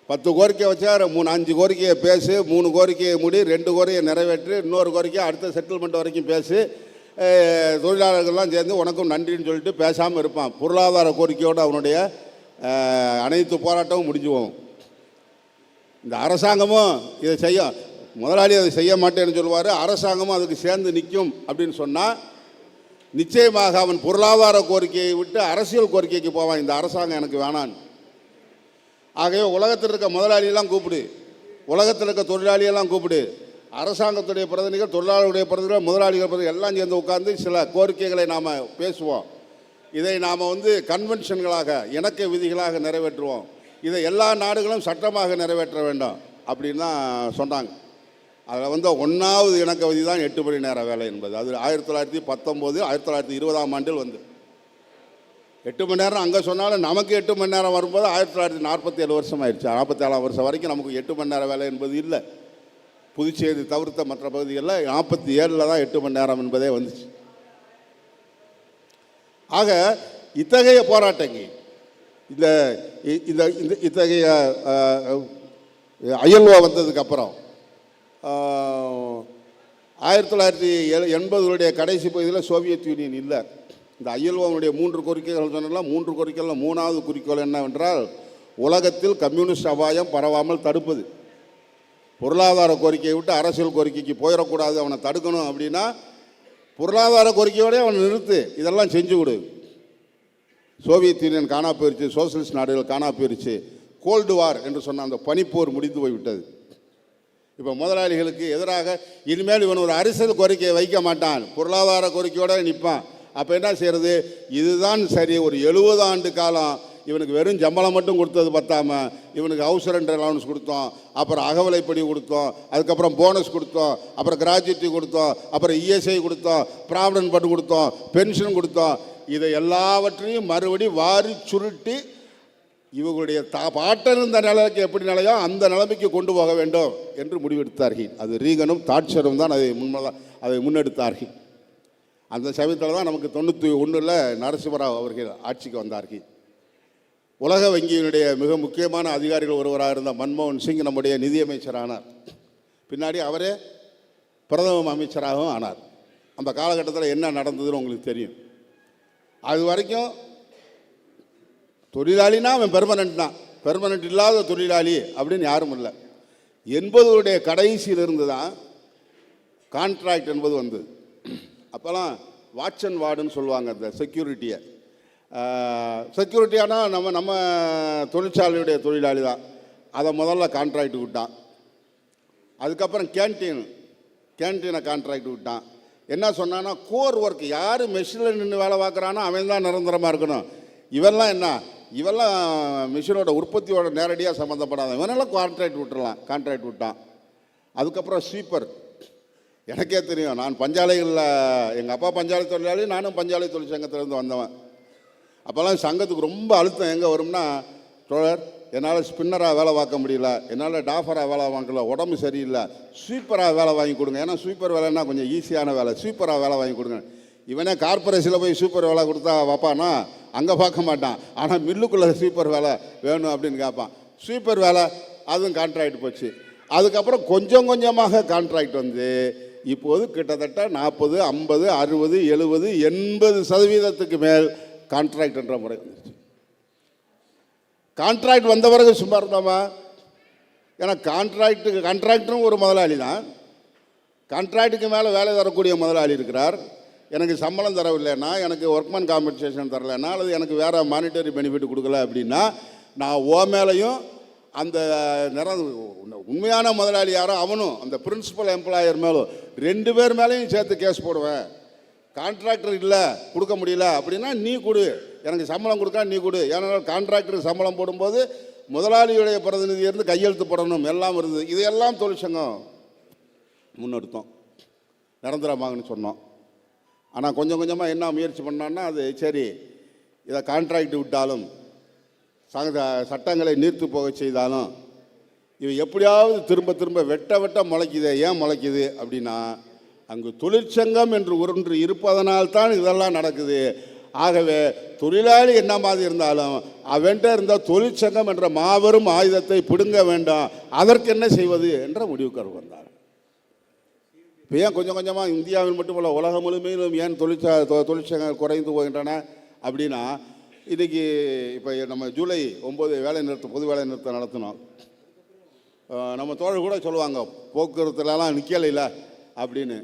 10 கோரிக்கை வச்சா 5 கோரிக்கையை பேசு, 3 கோரிக்கையை முடி, 2 கோரிக்கையை நிறைவேற்று, இன்னொரு கோரிக்கையை அடுத்த செட்டில்மெண்ட் வரைக்கும் பேசு, தொழிலாளர்கள்லாம் சேர்ந்து உனக்கும் நன்றின்னு சொல்லிட்டு பேசாமல் இருப்பான். பொருளாதார கோரிக்கையோடு அவனுடைய அனைத்து போராட்டமும் முடிஞ்சு போகும். இந்த அரசாங்கமும் இதை செய்யும், முதலாளி அதை செய்ய மாட்டேன்னு சொல்லுவார், அரசாங்கமும் அதுக்கு சேர்ந்து நிற்கும் அப்படின்னு சொன்னால் நிச்சயமாக அவன் பொருளாதார கோரிக்கையை விட்டு அரசியல் கோரிக்கைக்கு போவான். இந்த அரசாங்கம் எனக்கு வேணான்னு. ஆகவே உலகத்தில் இருக்க முதலாளியெல்லாம் கூப்பிடு, உலகத்தில் இருக்க தொழிலாளியெல்லாம் கூப்பிடு, அரசாங்கத்துடைய பிரதிநிதிகள், தொழிலாளர்களுடைய பிரதிநிதிகள், முதலாளிகள் பிரதிநிதிகள் எல்லாம் சேர்ந்து உட்கார்ந்து சில கோரிக்கைகளை நாம் பேசுவோம். இதை நாம் கன்வென்ஷன்களாக, இணக்க விதிகளாக நிறைவேற்றுவோம். இதை எல்லா நாடுகளும் சட்டமாக நிறைவேற்ற வேண்டும் அப்படின்னு தான் சொன்னாங்க. அதில் 1வது இணக்க விதி தான் 8 மணி நேர வேலை என்பது. அது 1919, 1920ஆம் ஆண்டில் 8 மணி நேரம் அங்கே சொன்னாலும் நமக்கு 8 மணி நேரம் வரும்போது 1947 வருஷம் ஆயிடுச்சு. 47ஆம் வருஷம் வரைக்கும் நமக்கு 8 மணி நேரம் வேலை என்பது இல்லை. புதுச்சேரி தவிர்த்த மற்ற பகுதிகளில் 47 தான் 8 மணி நேரம் என்பதே வந்துச்சு. ஆக இத்தகைய போராட்டங்கள், இத்தகைய ஐஎல்ஓ வந்ததுக்கு அப்புறம் 1980களுடைய கடைசி பகுதியில் சோவியத் யூனியன் இல்லை. இந்த ஐஎல்ஓனுடைய 3 கோரிக்கைகள் சொன்னால் 3 கோரிக்கைகள் 3வது குறிக்கோள் என்னவென்றால் உலகத்தில் கம்யூனிஸ்ட் அபாயம் பரவாமல் தடுப்பது. பொருளாதார கோரிக்கையை விட்டு அரசியல் கோரிக்கைக்கு போயிடக்கூடாது, அவனை தடுக்கணும். அப்படின்னா பொருளாதார கோரிக்கையோடய அவன் நிறுத்து, இதெல்லாம் செஞ்சு கொடு. சோவியத் யூனியன் காணா போயிடுச்சு, சோசியலிஸ்ட் நாடுகள் காணா போயிடுச்சு. கோல்டு வார் என்று சொன்ன அந்த பனிப்போர் முடிந்து போய்விட்டது. இப்போ முதலாளிகளுக்கு எதிராக இனிமேல் இவன் ஒரு அரசியல் கோரிக்கையை வைக்க மாட்டான், பொருளாதார கோரிக்கையோடு நிற்பான். அப்போ என்ன செய்கிறது? இதுதான் சரி. ஒரு 70 ஆண்டு காலம் இவனுக்கு வெறும் சம்பளம் மட்டும் கொடுத்தது பத்தாம இவனுக்கு ஹவுஸ் ரெண்ட் அலவன்ஸ் கொடுத்தோம், அப்புறம் அகவிலைப்படி கொடுத்தோம், அதுக்கப்புறம் போனஸ் கொடுத்தோம், அப்புறம் கிராஜுவிட்டி கொடுத்தோம், அப்புறம் இஎஸ்ஐ கொடுத்தோம், ப்ராவிடன்ட் ஃபண்ட் கொடுத்தோம், பென்ஷன் கொடுத்தோம். இதை எல்லாவற்றையும் மறுபடி வாரி சுருட்டி இவங்களுடைய பாட்டன் இந்த நிலைக்கு எப்படி நிலையோ அந்த நிலைமைக்கு கொண்டு போக வேண்டும் என்று முடிவெடுத்தார்கள். அது ரீகனும் தாட்சரும் தான் அதை முன்னெடுத்தார்கள். அந்த சமயத்தில் தான் நமக்கு 91 நரசிம்மராவ் அவர்கள் ஆட்சிக்கு வந்தார்கள். உலக வங்கியினுடைய மிக முக்கியமான அதிகாரிகள் ஒருவராக இருந்த மன்மோகன் சிங் நம்முடைய நிதியமைச்சரானார். பின்னாடி அவரே பிரதம அமைச்சராகவும் ஆனார். அந்த காலகட்டத்தில் என்ன நடந்ததுன்னு உங்களுக்கு தெரியும். அது வரைக்கும் தொழிலாளினா அவன் பெர்மனண்ட் தான், பெர்மனண்ட் இல்லாத தொழிலாளி அப்படின்னு யாரும் இல்லை. 80களுடைய கடைசியிலிருந்து தான் கான்ட்ராக்ட் என்பது வந்தது. அப்போல்லாம் வாட்ச் அண்ட் வார்டுன்னு சொல்லுவாங்க. அந்த செக்யூரிட்டியானால் நம்ம தொழிற்சாலையுடைய தொழிலாளி தான். அதை முதல்ல கான்ட்ராக்ட் விட்டான். அதுக்கப்புறம் கேன்டீனை கான்ட்ராக்ட் விட்டான். என்ன சொன்னான்னா கோர் ஒர்க், யார் மெஷினில் நின்று வேலை பார்க்குறானோ அவன் தான் நிரந்தரமாக இருக்கணும். இவெல்லாம் என்ன, இவெல்லாம் மிஷினோட உற்பத்தியோட நேரடியாக சம்மந்தப்படாத, இவனெல்லாம் கான்ட்ராக்ட் விட்டான். அதுக்கப்புறம் ஸ்வீப்பர். எனக்கே தெரியும், நான் பஞ்சாலைகளில், எங்கள் அப்பா பஞ்சாலை தொழிலாளி, நானும் பஞ்சாலை தொழிற்சங்கத்திலேருந்து வந்தவன். அப்போல்லாம் சங்கத்துக்கு ரொம்ப அழுத்தம் எங்கே வரும்னா, தோழர் என்னால் ஸ்பின்னராக வேலை பார்க்க முடியல, என்னால் டாஃபராக வேலை வாங்கல, உடம்பு சரியில்லை, ஸ்வீப்பராக வேலை வாங்கி கொடுங்க. ஏன்னா ஸ்வீப்பர் வேலைன்னா கொஞ்சம் ஈஸியான வேலை, ஸ்வீப்பராக வேலை வாங்கி கொடுங்க. இவனே கார்பரேஷனில் போய் ஸ்வீப்பர் வேலை கொடுத்தா வைப்பானா? அங்கே பார்க்க மாட்டான். ஆனால் மில்லுக்குள்ளே ஸ்வீப்பர் வேலை வேணும் அப்படின்னு கேட்பான். ஸ்வீப்பர் வேலை அதுவும் கான்ட்ராக்ட் போச்சு. அதுக்கப்புறம் கொஞ்சம் கொஞ்சமாக கான்ட்ராக்ட் வந்து இப்போது கிட்டத்தட்ட 40, 50, 60, 70, 80% மேல் கான்ட்ராக்ட் என்ற முறை வந்துச்சு. கான்ட்ராக்ட் வந்த பிறகு சும்மா இருந்தோமா? ஏன்னா கான்ட்ராக்டரும் ஒரு முதலாளி தான். கான்ட்ராக்டுக்கு மேலே வேலை தரக்கூடிய முதலாளி இருக்கிறார். எனக்கு சம்பளம் தரவில்லைன்னா, எனக்கு ஒர்க்மேன் காம்பன்சேஷன் தரலைன்னா, அல்லது எனக்கு வேறு மானிட்டரி பெனிஃபிட் கொடுக்கல அப்படின்னா, நான் மேலேயும் அந்த உண்மையான முதலாளி யாரோ அவனும் அந்த பிரின்சிபல் எம்ப்ளாயர் மேலும் 2 பேர் மேலேயும் சேர்த்து கேஸ் போடுவேன். கான்ட்ராக்டர் இல்லை கொடுக்க முடியல அப்படின்னா நீ கொடு, எனக்கு சம்பளம் கொடுக்க நீ கொடு. ஏன்னா கான்ட்ராக்டருக்கு சம்பளம் போடும்போது முதலாளியுடைய பிரதிநிதி இருந்து கையெழுத்து போடணும் எல்லாம் இருந்தது. இதையெல்லாம் தொழிற்சங்கம் முன்னெடுத்தோம், நிரந்தரமாகன்னு சொன்னோம். ஆனால் கொஞ்சம் கொஞ்சமாக என்ன முயற்சி பண்ணோன்னா, அது சரி இதை கான்ட்ராக்ட் விட்டாலும் சட்டங்களை நீர்த்து போக செய்தாலும் இவை எப்படியாவது திரும்ப திரும்ப வெட்ட முளைக்குது. ஏன் முளைக்குது அப்படின்னா, அங்கு தொழிற்சங்கம் என்று ஒன்று இருப்பதனால்தான் இதெல்லாம் நடக்குது. ஆகவே தொழிலாளி என்ன மாதிரி இருந்தாலும் அவன்கிட்ட இருந்த தொழிற்சங்கம் என்ற மாபெரும் ஆயுதத்தை பிடுங்க வேண்டாம், அதற்கு என்ன செய்வது என்ற முடிவுக்கு வந்தார். இப்போ ஏன் கொஞ்சம் கொஞ்சமாக இந்தியாவில் மட்டுமல்ல உலகம் முழுமையிலும் ஏன் தொழிற்சங்கங்கள் குறைந்து போகின்றன அப்படின்னா, இன்றைக்கி இப்போ நம்ம ஜூலை 9 வேலை நிறுத்தம், பொது வேலை நிறுத்தம் நடத்தினோம். நம்ம தோழர் கூட சொல்லுவாங்க போக்குவரத்துலலாம் நிற்கலைல அப்படின்னு.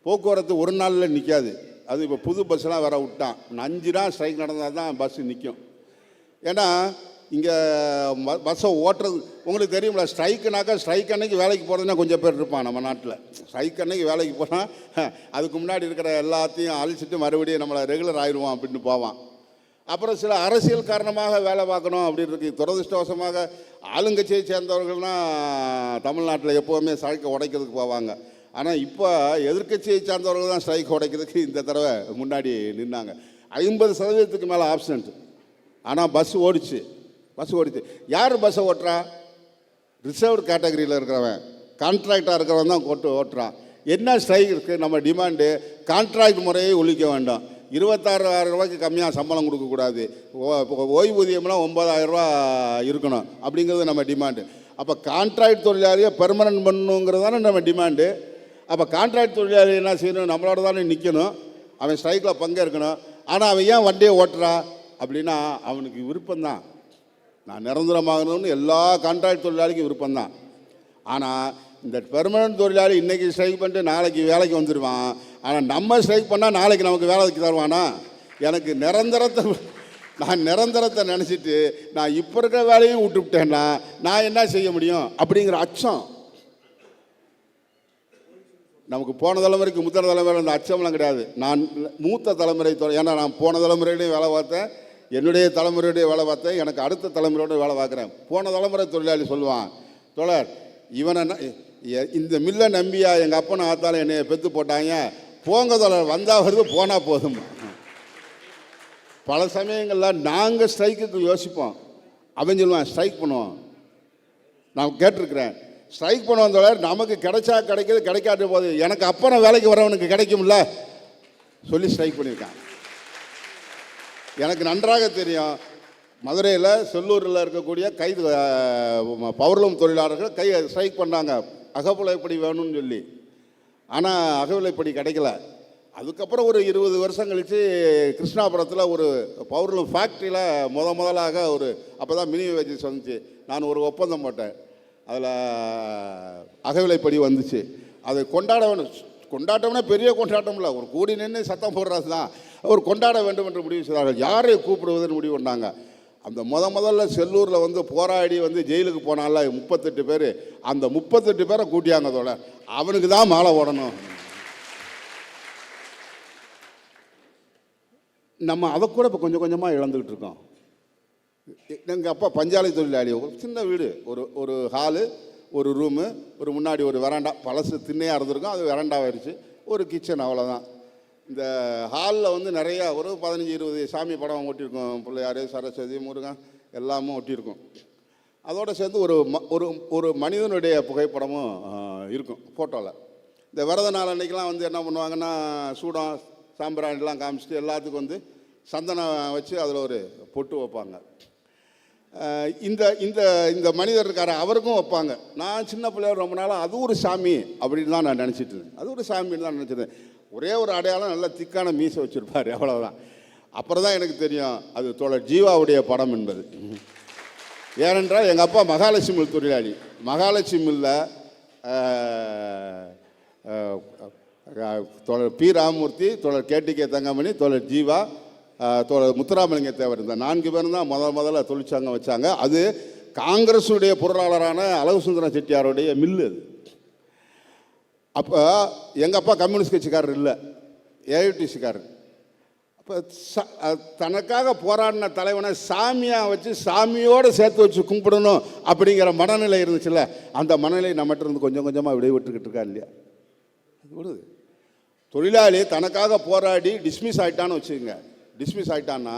போக்குவரத்து ஒரு நாளில் நிற்காது. அது இப்போ புது பஸ்ஸெலாம் வேற விட்டான். 5 நாள் ஸ்ட்ரைக் நடந்தால் தான் பஸ்ஸு நிற்கும். ஏன்னா இங்கே பஸ்ஸை ஓட்டுறது உங்களுக்கு தெரியுமில்ல, ஸ்ட்ரைக் அன்னைக்கு வேலைக்கு போகிறதுனா கொஞ்சம் பேர் இருப்பான் நம்ம நாட்டில். ஸ்ட்ரைக் அன்னைக்கு வேலைக்கு போனால் அதுக்கு முன்னாடி இருக்கிற எல்லாத்தையும் அழிச்சிட்டு மறுபடியும் நம்மளை ரெகுலர் ஆயிடுவோம் அப்படின்னு போவான். அப்புறம் சில அரசியல் காரணமாக வேலை பார்க்கணும் அப்படின்னு இருக்கு. துரதிருஷ்டவசமாக ஆளுங்கட்சியை சேர்ந்தவர்கள்னால் தமிழ்நாட்டில் எப்போவுமே ஸ்ட்ரைக்கை உடைக்கிறதுக்கு போவாங்க. ஆனால் இப்போ எதிர்கட்சியை சார்ந்தவர்கள் தான் ஸ்ட்ரைக் உடைக்கிறதுக்கு இந்த தடவை முன்னாடி நின்னாங்க. 50% மேலே ஆப்சண்ட். ஆனால் பஸ் ஓடிச்சு. யார் பஸ்ஸை ஓட்டுறா? ரிசர்வ்டு கேட்டகரியில் இருக்கிறவன், கான்ட்ராக்டாக இருக்கிறவன் தான் ஓட்டுறான். என்ன ஸ்ட்ரைக் இருக்குது? நம்ம டிமாண்டு கான்ட்ராக்ட் முறையை ஒழிக்க வேண்டாம். 26,000 ரூபாய்க்கு கம்மியாக சம்பளம் கொடுக்கக்கூடாது. ஓய்வூதியம்லாம் 9,000 ரூபா இருக்கணும் அப்படிங்கிறது நம்ம டிமாண்டு. அப்போ கான்ட்ராக்ட் தொழிலாளியை பெர்மனன்ட் பண்ணணுங்கிறது தானே நம்ம டிமாண்டு. அப்போ கான்ட்ராக்ட் தொழிலாளி என்ன செய்யணும்? நம்மளோட தானே நிற்கணும், அவன் ஸ்ட்ரைக்கில் பங்கேற்கணும். ஆனால் அவன் ஏன் வண்டியை ஓட்டுறா அப்படின்னா, அவனுக்கு விருப்பம்தான். நான் நிரந்தரமாகணும்னு எல்லா கான்ட்ராக்ட் தொழிலாளிக்கும் விருப்பம்தான். ஆனால் இந்த பெர்மனன்ட் தொழிலாளி இன்றைக்கி ஸ்ட்ரைக் பண்ணிட்டு நாளைக்கு வேலைக்கு வந்துடுவான். ஆனால் நம்ம ஸ்ட்ரைக் பண்ணால் நாளைக்கு நமக்கு வேலைக்கு தருவானா? எனக்கு நிரந்தரத்தை நினச்சிட்டு நான் இப்போ இருக்கிற வேலையும் விட்டுவிட்டேன்னா நான் என்ன செய்ய முடியும் அப்படிங்கிற அச்சம் நமக்கு. போன தலைமுறைக்கு முத்தின தலைமுறை அந்த அச்சம்லாம் கிடையாது. நான் மூத்த தலைமுறை, ஏன்னா நான் போன தலைமுறையிலையும் வேலை பார்த்தேன், என்னுடைய தலைமுறையுடைய வேலை பார்த்தேன், எனக்கு அடுத்த தலைமுறையோட வேலை பார்க்குறேன். போன தலைமுறை தொழிலாளி சொல்லுவான், தோழர் இவனை இந்த மில்லை நம்பியா எங்கள் அப்பனை ஆத்தாலும் என்னை பெற்று போட்டாங்க, போங்க தோழர், வந்தால் வருது போனால் போதும். பல சமயங்களில் நாங்கள் ஸ்ட்ரைக்குக்கு யோசிப்போம், அவன் சொல்லுவான் ஸ்ட்ரைக் பண்ணுவோம். நான் கேட்டிருக்கிறேன், ஸ்ட்ரைக் பண்ணுவோம் தோழர், நமக்கு கிடைச்சா கிடைக்கிது, கிடைக்காத போது எனக்கு அப்பனை வேலைக்கு வரவனுக்கு கிடைக்கும்ல சொல்லி ஸ்ட்ரைக் பண்ணியிருக்கான். எனக்கு நன்றாக தெரியும், மதுரையில் செல்லூரில் இருக்கக்கூடிய பவர்லூம் தொழிலாளர்கள் ஸ்ட்ரைக் பண்ணாங்க, அகவிலைப்படி வேணும்னு சொல்லி. ஆனால் அகவிலைப்படி கிடைக்கல. அதுக்கப்புறம் ஒரு 20 வருஷம் கழித்து கிருஷ்ணாபுரத்தில் ஒரு பவர்லூம் ஃபேக்ட்ரியில் முதலாக அப்போ தான் மினி வேஜஸ் வந்துச்சு. நான் ஒரு ஒப்பந்தம் போட்டேன், அதில் அகவிலைப்படி வந்துச்சு. அதை கொண்டாட்டம்னா பெரிய கொண்டாட்டம் இல்லை, ஒரு கூடி நின்று சத்தம் போடுறது தான். அவர் கொண்டாட வேண்டும் என்று முடிவு செய்தார்கள். யாரை கூப்பிடுவதுன்னு முடிவு பண்ணாங்க. அந்த முதல்ல செல்லூரில் போராடி ஜெயிலுக்கு போனால 38 பேர், அந்த 38 பேரை கூட்டியாங்க தோட, அவனுக்கு தான் மாலை ஓடணும். நம்ம அதை கூட இப்போ கொஞ்சம் கொஞ்சமாக இழந்துக்கிட்டு இருக்கோம். எங்கள் அப்பா பஞ்சாலை தொழிலாளி, ஒரு சின்ன வீடு, ஒரு ஹாலு, ஒரு ரூமு, ஒரு முன்னாடி ஒரு வெராண்டா, பழசு திண்ணையாக இருந்திருக்கும், அது வெராண்டாவாயிருச்சு, ஒரு கிச்சன், அவ்வளோதான். இந்த ஹாலில் நிறையா ஒரு 15-20 சாமி படம் ஒட்டியிருக்கோம், பிள்ளையார், சரஸ்வதி, முருகன் எல்லாமும் ஒட்டியிருக்கும். அதோடு சேர்ந்து ஒரு மனிதனுடைய புகைப்படமும் இருக்கும் ஃபோட்டோவில். இந்த விரத நாள் அன்றைக்கெலாம் என்ன பண்ணுவாங்கன்னா, சூடம் சாம்பிராணிலாம் காமிச்சிட்டு எல்லாத்துக்கும் சந்தனம் வச்சு அதில் ஒரு பொட்டு வைப்பாங்க. இந்த இந்த இந்த மனிதர் இருக்கார், அவருக்கும் வைப்பாங்க. நான் சின்ன பிள்ளையார் ரொம்ப நாளாக அது ஒரு சாமி அப்படின்னு தான் நான் நினச்சிட்டு இருந்தேன். அது ஒரு சாமின்னு தான் நினச்சிருந்தேன். ஒரே ஒரு அடையாளம், நல்லா திக்கான மீசை வச்சுருப்பார், அவ்வளோதான். அப்புறம் தான் எனக்கு தெரியும் அது தோழர் ஜீவாவுடைய படம் என்பது. ஏனென்றால் எங்கள் அப்பா மகாலட்சுமி மில் தொழிலாளி. மகாலட்சுமி மில்லில் தோழர் பி ராமமூர்த்தி, தோழர் கேடிகே தங்கமணி, தோழர் ஜீவா, தோழர் முத்துராமலிங்க தேவர், இந்த 4 பேரும் தான் முதல்ல தொழிற்சங்கம் வச்சாங்க. அது காங்கிரஸுடைய பொருளாளரான அழகு சுந்தரம் செட்டியாருடைய மில்லு அது. அப்போ எங்கள் அப்பா கம்யூனிஸ்ட் கட்சிக்காரர் இல்லை, ஏஐடிசிக்காரர். அப்போ தனக்காக போராடின தலைவனை சாமியாக வச்சு சாமியோடு சேர்த்து வச்சு கும்பிடணும் அப்படிங்கிற மனநிலை இருந்துச்சுல்ல, அந்த மனநிலை நம்மகிட்ட இருந்து கொஞ்சம் கொஞ்சமாக விடை விட்டுக்கிட்டு இருக்கா இல்லையா? அது விடுது. தொழிலாளி தனக்காக போராடி டிஸ்மிஸ் ஆகிட்டான்னு வச்சுக்கோங்க. டிஸ்மிஸ் ஆகிட்டான்னா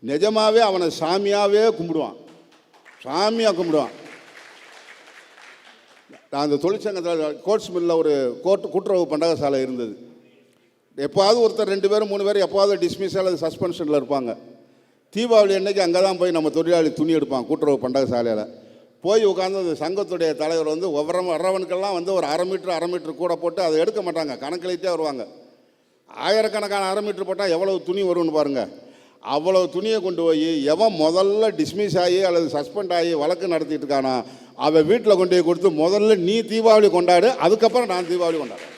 நிஜமாகவே அவனை சாமியாகவே கும்பிடுவான், சாமியாக கும்பிடுவான். நான் அந்த தொழிற்சங்கத்தில் கோட்ஸ் மில்லில் ஒரு கூட்டுறவு பண்டக சாலை இருந்தது. எப்போவாவது ஒருத்தர் 2 பேர் 3 பேர் எப்போவாவது டிஸ்மிஸ் அல்லது சஸ்பென்ஷனில் இருப்பாங்க. தீபாவளி அன்னைக்கு அங்கே தான் போய் நம்ம தொழிலாளி துணி எடுப்பான் கூட்டுறவு பண்டக சாலையில். போய் உட்காந்து அந்த சங்கத்துடைய தலைவர் வந்து வர்றவனுக்கெல்லாம் வந்து ஒரு 1/2 மீட்டர் கூட போட்டு அதை எடுக்க மாட்டாங்க, கணக்கிலிட்டே வருவாங்க. ஆயிரக்கணக்கான 1/2 மீட்டர் போட்டால் எவ்வளவு துணி வரும்னு பாருங்கள். அவ்வளவு துணியை கொண்டு போய் எவன் முதல்ல டிஸ்மிஸ் ஆகி அல்லது சஸ்பெண்ட் ஆகி வழக்கு நடத்திட்டு இருக்கானா அவன் வீட்டில் கொண்டு போய் கொடுத்து, முதல்ல நீ தீபாவளி கொண்டாடு, அதுக்கப்புறம் நான் தீபாவளி கொண்டாடுறேன்.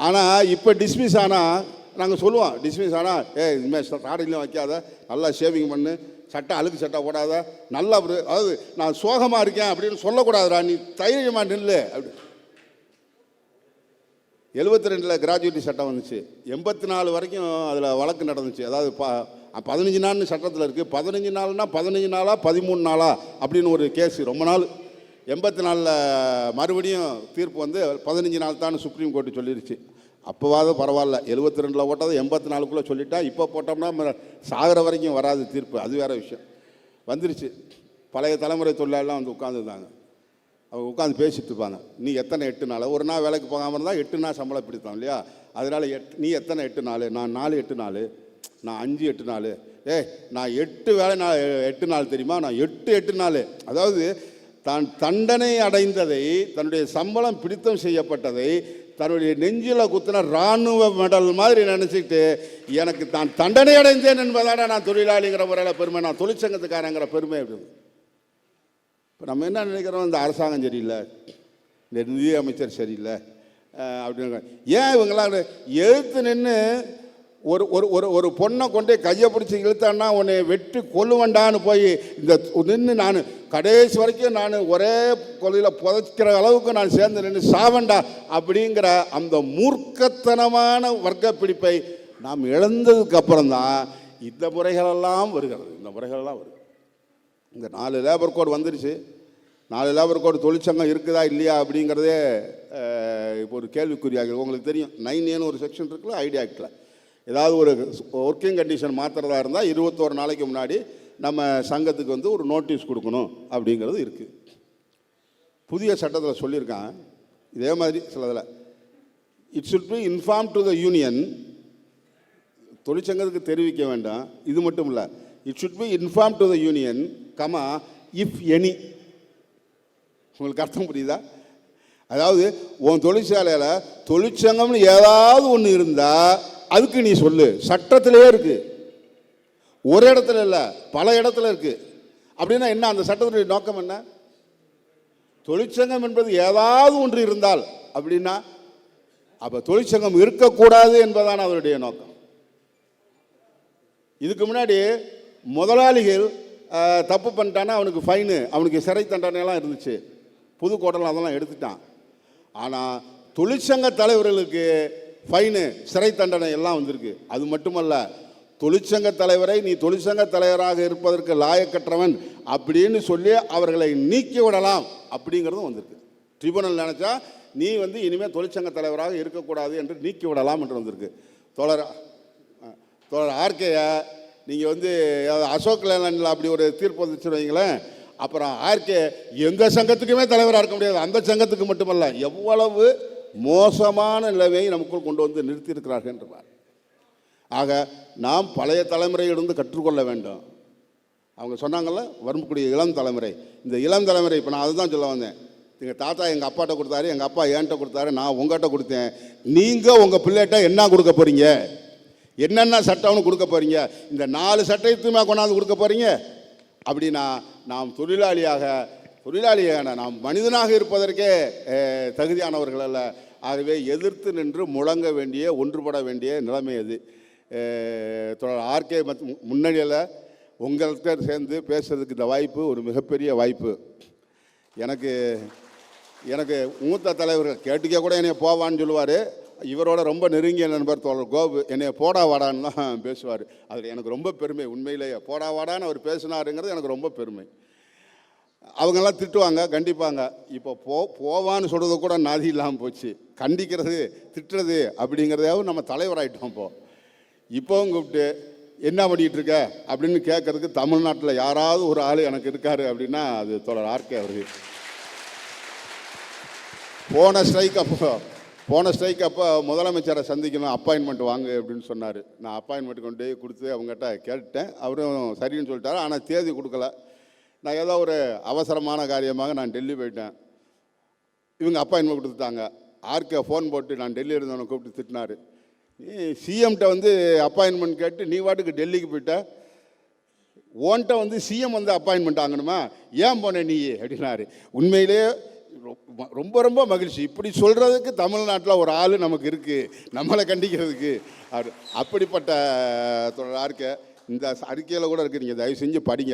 ஆனால் இப்போ டிஸ்மிஸ் ஆனால் நாங்கள் சொல்லுவோம், டிஸ்மிஸ் ஆனால் இனிமேல் தாடிலையும் வைக்காத, நல்லா ஷேவிங் பண்ணு, சட்டை அழுக்கு சட்டை போடாத, நல்லா அதாவது நான் சோகமாக இருக்கேன் அப்படின்னு சொல்லக்கூடாதுடா, நீ தைரியமாக நில்லு அப்படி. 72 கிராஜுவேட்டி சட்டம் வந்துச்சு, 84 வரைக்கும் அதில் வழக்கு நடந்துச்சு. அதாவது 15 நாள்னு சட்டத்தில் இருக்குது. 15 நாள்னா 15 நாளா 13 நாளா அப்படின்னு ஒரு கேஸு ரொம்ப நாள். 84 மறுபடியும் தீர்ப்பு வந்து 15 நாள் தான் சுப்ரீம் கோர்ட்டு சொல்லிருச்சு. அப்போவாது பரவாயில்ல, 72 போட்டது 84க்குள்ளே சொல்லிட்டா, இப்போ போட்டோம்னா சாகிற வரைக்கும் வராது தீர்ப்பு, அது வேறு விஷயம். வந்துருச்சு. பழைய தலைமுறை தொழிலாளர்லாம் வந்து உட்காந்துருந்தாங்க. அவங்க உட்காந்து பேசிட்டு இருப்பாங்க. நீ எத்தனை 8 நாள், ஒரு நாள் வேலைக்கு போகாமல் இருந்தால் 8 நாள் சம்பளம் பிடித்தான் இல்லையா? அதனால் நீ எத்தனை 8 நாள், நான் 4 8 நாள், நான் 5 8 நாள், நான் 8 வேலை 8 நாள் தெரியுமா, நான் 8 நாள். அதாவது தான் தண்டனை அடைந்ததை, தன்னுடைய சம்பளம் பிடித்தம் செய்யப்பட்டதை தன்னுடைய நெஞ்சில் குத்தின இராணுவ மெடல் மாதிரி நினச்சிக்கிட்டு எனக்கு தான் தண்டனை அடைந்தேன் என்பதான நான் தொழிலாளிங்கிற முறையில் பெருமை, நான் தொழிற்சங்கத்துக்காரங்கிற பெருமை அப்படின்னு. இப்போ நம்ம என்ன நினைக்கிறோம், இந்த அரசாங்கம் சரியில்லை, இந்த நிதி அமைச்சர் சரியில்லை அப்படின்னு. ஏன் இவங்களாம் எழுத்து நின்று ஒரு ஒரு ஒரு பொண்ணை கொண்டே கையை பிடிச்சி இழுத்தான்னா உன்னை வெட்டி கொல்லுவண்டான்னு போய் இந்த நின்று நான் கடைசி வரைக்கும் நான் ஒரே கொலையில் புதைக்கிற அளவுக்கு நான் சேர்ந்து நின்று சாவண்டா அப்படிங்கிற அந்த மூர்க்கத்தனமான வர்க்க பிடிப்பை நாம் இழந்ததுக்கு அப்புறம்தான் இந்த முறைகளெல்லாம் வருகிறது. இந்த முறைகளெல்லாம் வருது. இந்த 4 லேபர் கோடு வந்துருச்சு. 4 லேபர் கோடு தொழிற்சங்கம் இருக்குதா இல்லையா அப்படிங்கிறதே இப்போ ஒரு கேள்விக்குறியாக. உங்களுக்கு தெரியும், 9A ஒரு செக்ஷன் இருக்குல்ல ஐடி ஆக்டில். ஏதாவது ஒரு ஒர்க்கிங் கண்டிஷன் மாற்றுறதா இருந்தால் 21 நாளைக்கு முன்னாடி நம்ம சங்கத்துக்கு வந்து ஒரு நோட்டீஸ் கொடுக்கணும் அப்படிங்கிறது இருக்குது. புதிய சட்டத்தில் சொல்லியிருக்காங்க இதே மாதிரி சிலதில். It should be inform to the union, தொழிற்சங்கத்துக்கு தெரிவிக்க வேண்டாம். இது மட்டும் இல்லை, it should be inform to the union comma if any. உங்களுக்கு அர்த்தம் புரியுதா? அதாவது உன் தொழிற்சாலையில் தொழிற்சங்கம்னு ஏதாவது ஒன்று இருந்தால் அதுக்கு நீ சொல்லு. சட்டத்திலே இருக்கு, ஒரு இடத்துல இல்லை பல இடத்துல இருக்கு. அப்படின்னா என்ன, அந்த சட்டத்தினுடைய நோக்கம் என்ன? தொழிற்சங்கம் என்பது ஏதாவது ஒன்று இருந்தால் அப்படின்னா அப்போ தொழிற்சங்கம் இருக்கக்கூடாது என்பதான அவருடைய நோக்கம். இதுக்கு முன்னாடி முதலாளிகள் தப்பு பண்ணிட்டானா அவனுக்கு ஃபைனு, அவனுக்கு சிறை தண்டனைலாம் இருந்துச்சு. புதுக்கோட்டையில் அதெல்லாம் எடுத்துட்டான். ஆனால் தொழிற்சங்க தலைவர்களுக்கு ஃபைனு, சிறை தண்டனை எல்லாம் வந்திருக்கு. அது மட்டுமல்ல, தொழிற்சங்க தலைவரை நீ தொழிற்சங்க தலைவராக இருப்பதற்கு லாயக்கற்றவன் அப்படின்னு சொல்லி அவர்களை நீக்கி விடலாம் அப்படிங்கிறதும் வந்திருக்கு. ட்ரிபியூனல் நினச்சா நீ வந்து இனிமேல் தொழிற்சங்க தலைவராக இருக்கக்கூடாது என்று நீக்கி விடலாம் என்று வந்திருக்கு. தோழர் ஆர்கேயை நீங்கள் வந்து அசோக் லேலண்டில் அப்படி ஒரு தீர்ப்பு வந்துச்சு வைங்களேன், அப்புறம் ஆர்கே எந்த சங்கத்துக்குமே தலைவராக இருக்க முடியாது. அந்த சங்கத்துக்கு மட்டுமல்ல, எவ்வளவு மோசமான நிலைமையை நமக்குள் கொண்டு வந்து நிறுத்தியிருக்கிறார்கள் என்றார். ஆக நாம் பழைய தலைமுறையிலிருந்து கற்றுக்கொள்ள வேண்டும். அவங்க சொன்னாங்கள்ல வரக்கூடிய இளம் தலைமுறை, இந்த இளம் தலைமுறை இப்போ நான் அதுதான் சொல்ல வந்தேன். எங்கள் தாத்தா எங்கள் அப்பாட்ட கொடுத்தாரு, எங்கள் அப்பா என்கிட்ட கொடுத்தாரு, நான் உங்கள்கிட்ட கொடுத்தேன். நீங்கள் உங்கள் பிள்ளைகிட்ட என்ன கொடுக்க போகிறீங்க, என்னென்ன சட்டம்னு கொடுக்க போகிறீங்க, இந்த 4 சட்டத்தையுமே கொண்டாந்து கொடுக்க போகிறீங்க. அப்படின்னா நாம் தொழிலாளியான நாம் மனிதனாக இருப்பதற்கே தகுதியானவர்கள் அல்ல. ஆகவே எதிர்த்து நின்று முழங்க வேண்டிய, ஒன்றுபட வேண்டிய நிலைமை அது. ஆர்கே முன்னணியில் உங்கள்கிட்ட சேர்ந்து பேசுறதுக்கு இந்த வாய்ப்பு ஒரு மிகப்பெரிய வாய்ப்பு. எனக்கு மூத்த தலைவர்கள் கேட்டுக்க கூட என்னை போவான்னு சொல்லுவார். இவரோட ரொம்ப நெருங்கிய நண்பர் தோழர் கோபு என்னை போடா வாடான்னு தான் பேசுவார். அதில் எனக்கு ரொம்ப பெருமை. உண்மையிலேயே போடா வாடான்னு அவர் பேசினாருங்கிறது எனக்கு ரொம்ப பெருமை. அவங்கெல்லாம் திட்டுவாங்க, கண்டிப்பாங்க. இப்போ போவான்னு சொல்கிறது கூட நாதி இல்லாமல் போச்சு. கண்டிக்கிறது, திட்டுறது அப்படிங்கிறதையாவது நம்ம தலைவராகிட்டோம். இப்போவும் கூப்பிட்டு என்ன பண்ணிகிட்டு இருக்க அப்படின்னு கேட்கறதுக்கு தமிழ்நாட்டில் யாராவது ஒரு ஆள் எனக்கு இருக்காரு அப்படின்னா அது தோழர் ஆர்கே அவர்கள். போன ஸ்ட்ரைக் அப்போ முதலமைச்சரை சந்திக்கணும், அப்பாயின்மெண்ட் வாங்க அப்படின்னு சொன்னார். நான் அப்பாயின்மெண்ட் கொண்டு போய் கொடுத்து அவங்ககிட்ட கேட்டேன். அவரும் சரின்னு சொல்லிட்டாரு. ஆனால் தேதி கொடுக்கல. நான் ஏதோ ஒரு அவசரமான காரியமாக நான் டெல்லி போயிட்டேன். இவங்க அப்பாயின்மெண்ட் கொடுத்துட்டாங்க. ஆர்கே ஃபோன் போட்டு நான் டெல்லி இருந்தவனை கூப்பிட்டு திட்டினார். நீ சிஎம்கிட்ட வந்து அப்பாயின்மெண்ட் கேட்டு நீ வாட்டுக்கு டெல்லிக்கு போயிட்ட, ஓன்ட்ட வந்து சிஎம் வந்து அப்பாயின்மெண்ட் வாங்கணுமா, ஏன் போன நீ அப்படின்னாரு. உண்மையிலே ரொம்ப ரொம்ப மகிழ்ச்சி. இப்படி சொல்கிறதுக்கு தமிழ்நாட்டில் ஒரு ஆள் நமக்கு இருக்குது, நம்மளை கண்டிக்கிறதுக்கு. அப்படிப்பட்ட ஆர்கே இந்த அறிக்கையில் கூட இருக்குது. நீங்கள் தயவு செஞ்சு படிங்க.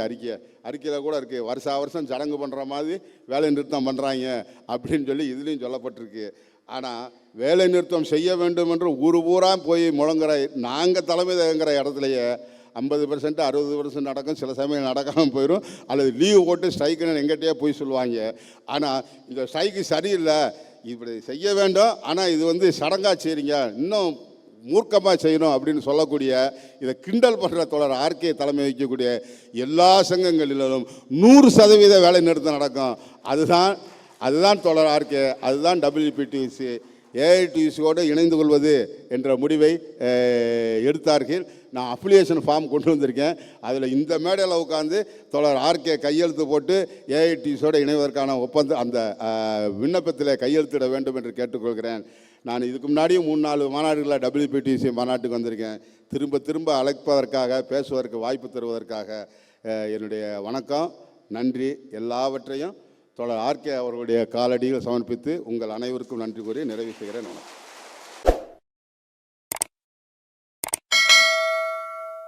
அறிக்கையில் கூட இருக்குது. வருஷம் சடங்கு பண்ணுற மாதிரி வேலை நிறுத்தம் பண்ணுறாங்க அப்படின்னு சொல்லி இதுலேயும் சொல்லப்பட்டிருக்கு. ஆனால் வேலை நிறுத்தம் செய்ய வேண்டும் என்று ஊர் ஊராக போய் முழங்குற நாங்கள் தலைமை தங்குற இடத்துலையே 50% 60% நடக்கும். சில சமயம் நடக்காமல் போயிடும். அல்லது லீவு போட்டு ஸ்ட்ரைக்குன்னு எங்கிட்டே போய் சொல்லுவாங்க. ஆனால் இந்த ஸ்ட்ரைக்கு சரியில்லை, இப்படி செய்ய வேண்டும், ஆனால் இது வந்து சடங்காக செய்கிறீங்க, இன்னும் மூர்க்கமாக செய்யணும் அப்படின்னு சொல்லக்கூடிய, இதை கிண்டல் பண்ணுற தோழர் ஆர்கே தலைமை வைக்கக்கூடிய எல்லா சங்கங்களிலும் 100% வேலை நிறுத்தம் நடக்கும். அதுதான் தோழர் ஆர்கே, அதுதான் WPTC ஏஐடிசியோடு இணைந்து கொள்வது என்ற முடிவை எடுத்தார்கள். நான் அஃபிலியேஷன் ஃபார்ம் கொண்டு வந்திருக்கேன். அதில் இந்த மேடையில் உட்காந்து தோழர் ஆர்கே கையெழுத்து போட்டு ஏஐடிசியோடு இணைவதற்கான அந்த விண்ணப்பத்தில் கையெழுத்திட வேண்டும் என்று கேட்டுக்கொள்கிறேன். நான் இதுக்கு முன்னாடியும் 3-4 மாநாடுகளில் WPTC மாநாட்டுக்கு வந்திருக்கேன். திரும்ப அழைப்பதற்காக, பேசுவதற்கு வாய்ப்பு தருவதற்காக என்னுடைய வணக்கம், நன்றி. எல்லாவற்றையும் தோழர் ஆர்கே அவர்களுடைய காலடியில் சமர்ப்பித்து உங்கள் அனைவருக்கும் நன்றி கூறி நிறைவு செய்கிறேன். வணக்கம்.